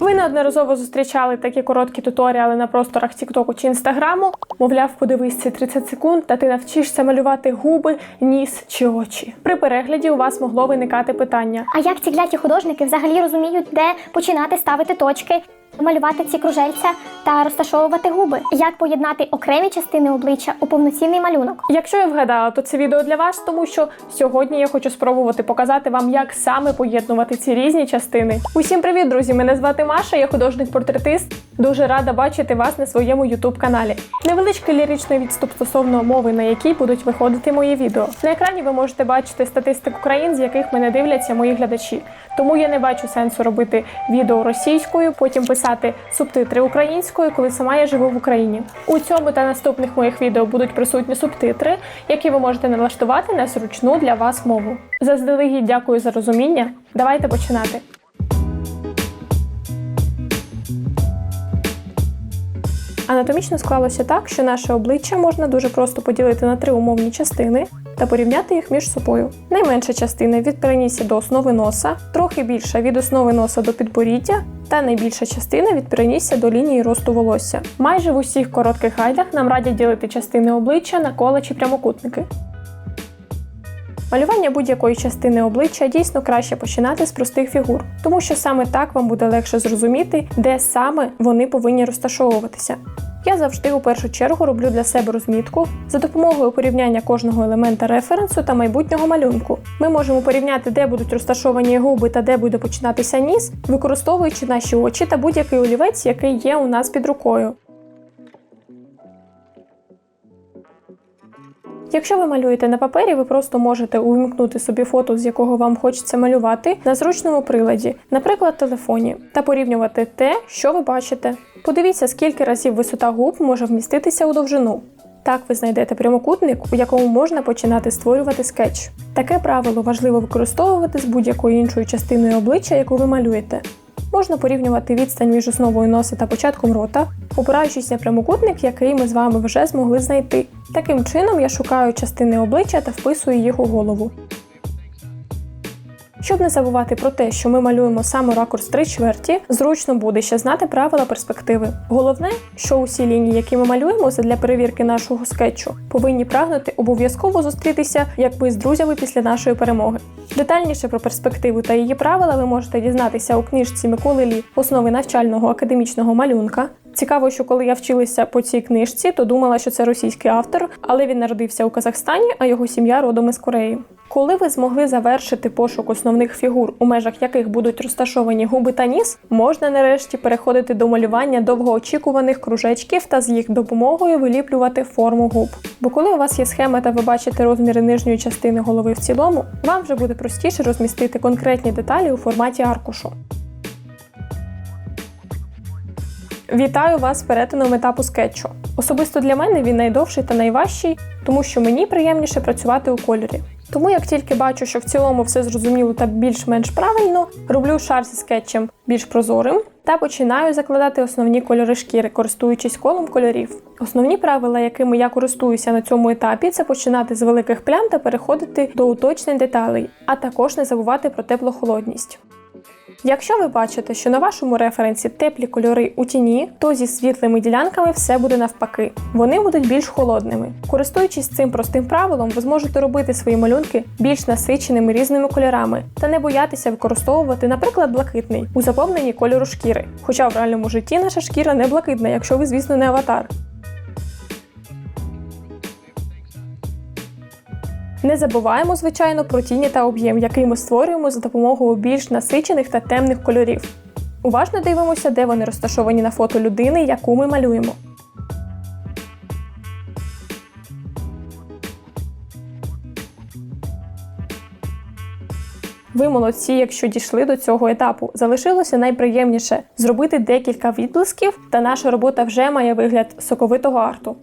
Ви неодноразово зустрічали такі короткі туторіали на просторах Тіктоку чи Інстаграму. Мовляв, подивись ці 30 секунд, та ти навчишся малювати губи, ніс чи очі. При перегляді у вас могло виникати питання. А як ці кляті художники взагалі розуміють, де починати ставити точки, малювати ці кружельця та розташовувати губи? Як поєднати окремі частини обличчя у повноцінний малюнок? Якщо я вгадала, то це відео для вас, тому що сьогодні я хочу спробувати показати вам, як саме поєднувати ці різні частини. Усім привіт, друзі! Мене звати Маша, я художник-портретист. Дуже рада бачити вас на своєму YouTube-каналі. Невеличкий ліричний відступ стосовно мови, на якій будуть виходити мої відео. На екрані ви можете бачити статистику країн, з яких мене дивляться мої глядачі. Тому я не бачу сенсу робити відео російською, потім писати субтитри українською, коли сама я живу в Україні. У цьому та наступних моїх відео будуть присутні субтитри, які ви можете налаштувати на зручну для вас мову. Заздалегідь дякую за розуміння. Давайте починати. Анатомічно склалося так, що наше обличчя можна дуже просто поділити на 3 умовні частини та порівняти їх між собою. Найменша частина від перенісся до основи носа, трохи більша від основи носа до підборіддя та найбільша частина від перенісся до лінії росту волосся. Майже в усіх коротких гайдах нам радять ділити частини обличчя на кола чи прямокутники. Малювання будь-якої частини обличчя дійсно краще починати з простих фігур, тому що саме так вам буде легше зрозуміти, де саме вони повинні розташовуватися. Я завжди у першу чергу роблю для себе розмітку за допомогою порівняння кожного елемента референсу та майбутнього малюнку. Ми можемо порівняти, де будуть розташовані губи та де буде починатися ніс, використовуючи наші очі та будь-який олівець, який є у нас під рукою. Якщо ви малюєте на папері, ви просто можете увімкнути собі фото, з якого вам хочеться малювати, на зручному приладі, наприклад, телефоні, та порівнювати те, що ви бачите. Подивіться, скільки разів висота губ може вміститися у довжину. Так ви знайдете прямокутник, у якому можна починати створювати скетч. Таке правило важливо використовувати з будь-якою іншою частиною обличчя, яку ви малюєте. Можна порівнювати відстань між основою носа та початком рота, опираючись на прямокутник, який ми з вами вже змогли знайти. Таким чином я шукаю частини обличчя та вписую їх у голову. Щоб не забувати про те, що ми малюємо саме ракурс 3/4, зручно буде ще знати правила перспективи. Головне, що усі лінії, які ми малюємо задля перевірки нашого скетчу, повинні прагнути обов'язково зустрітися, як ми з друзями після нашої перемоги. Детальніше про перспективу та її правила ви можете дізнатися у книжці Миколи Лі «Основи навчального академічного малюнка». Цікаво, що коли я вчилася по цій книжці, то думала, що це російський автор, але він народився у Казахстані, а його сім'я родом із Кореї. Коли ви змогли завершити пошук основних фігур, у межах яких будуть розташовані губи та ніс, можна нарешті переходити до малювання довгоочікуваних кружечків та з їх допомогою виліплювати форму губ. Бо коли у вас є схема та ви бачите розміри нижньої частини голови в цілому, вам вже буде простіше розмістити конкретні деталі у форматі аркушу. Вітаю вас з перетином етапу скетчу. Особисто для мене він найдовший та найважчий, тому що мені приємніше працювати у кольорі. Тому як тільки бачу, що в цілому все зрозуміло та більш-менш правильно, роблю шар зі скетчем більш прозорим та починаю закладати основні кольори шкіри, користуючись колом кольорів. Основні правила, якими я користуюся на цьому етапі, це починати з великих плям та переходити до уточнень деталей, а також не забувати про тепло-холодність. Якщо ви бачите, що на вашому референсі теплі кольори у тіні, то зі світлими ділянками все буде навпаки. Вони будуть більш холодними. Користуючись цим простим правилом, ви зможете робити свої малюнки більш насиченими різними кольорами та не боятися використовувати, наприклад, блакитний у заповненні кольору шкіри. Хоча в реальному житті наша шкіра не блакитна, якщо ви, звісно, не аватар. Не забуваємо, звичайно, про тіні та об'єм, який ми створюємо за допомогою більш насичених та темних кольорів. Уважно дивимося, де вони розташовані на фото людини, яку ми малюємо. Ви молодці, якщо дійшли до цього етапу. Залишилося найприємніше – зробити декілька відблисків, та наша робота вже має вигляд соковитого арту.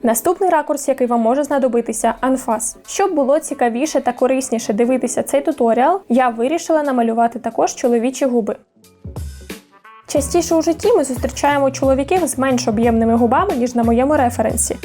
Наступний ракурс, який вам може знадобитися – анфас. Щоб було цікавіше та корисніше дивитися цей туторіал, я вирішила намалювати також чоловічі губи. Частіше у житті ми зустрічаємо чоловіків з менш об'ємними губами, ніж на моєму референсі.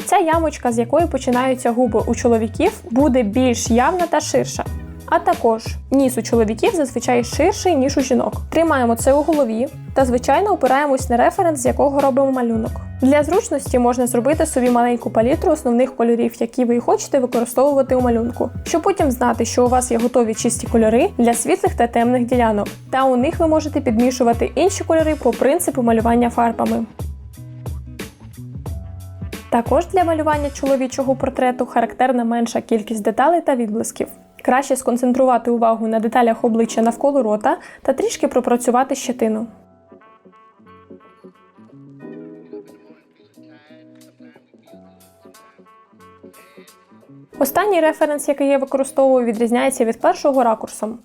Ця ямочка, з якої починаються губи у чоловіків, буде більш явна та ширша. А також ніс у чоловіків зазвичай ширший, ніж у жінок. Тримаємо це у голові та, звичайно, опираємось на референс, з якого робимо малюнок. Для зручності можна зробити собі маленьку палітру основних кольорів, які ви хочете використовувати у малюнку, щоб потім знати, що у вас є готові чисті кольори для світлих та темних ділянок, та у них ви можете підмішувати інші кольори по принципу малювання фарбами. Також для малювання чоловічого портрету характерна менша кількість деталей та відблисків. Краще сконцентрувати увагу на деталях обличчя навколо рота та трішки пропрацювати щетину. Останній референс, який я використовую, відрізняється від першого ракурсом.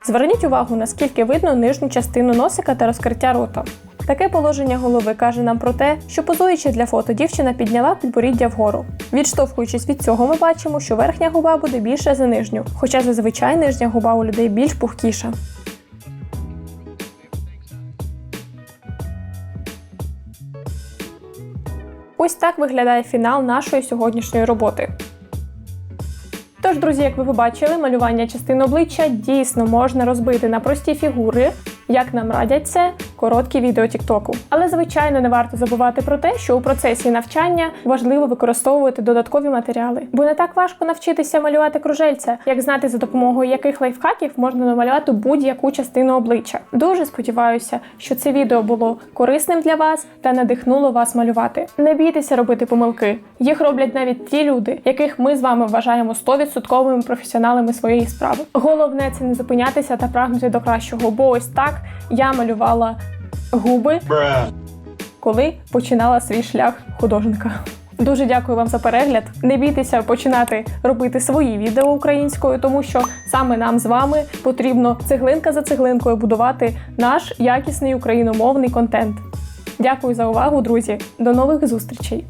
Зверніть увагу, наскільки видно нижню частину носика та розкриття рота. Таке положення голови каже нам про те, що позуючи для фото, дівчина підняла підборіддя вгору. Відштовхуючись від цього, ми бачимо, що верхня губа буде більша за нижню, хоча зазвичай нижня губа у людей більш пухкіша. Ось так виглядає фінал нашої сьогоднішньої роботи. Тож, друзі, як ви побачили, малювання частин обличчя дійсно можна розбити на прості фігури, як нам радять це короткі відео тіктоку. Але, звичайно, не варто забувати про те, що у процесі навчання важливо використовувати додаткові матеріали. Бо не так важко навчитися малювати кружельця, як знати, за допомогою яких лайфхаків можна намалювати будь-яку частину обличчя. Дуже сподіваюся, що це відео було корисним для вас та надихнуло вас малювати. Не бійтеся робити помилки. Їх роблять навіть ті люди, яких ми з вами вважаємо 100% професіоналами своєї справи. Головне – це не зупинятися та прагнути до кращого, бо ось так я малювала губи, коли починала свій шлях художника. Дуже дякую вам за перегляд. Не бійтеся починати робити свої відео українською, тому що саме нам з вами потрібно цеглинка за цеглинкою будувати наш якісний україномовний контент. Дякую за увагу, друзі. До нових зустрічей!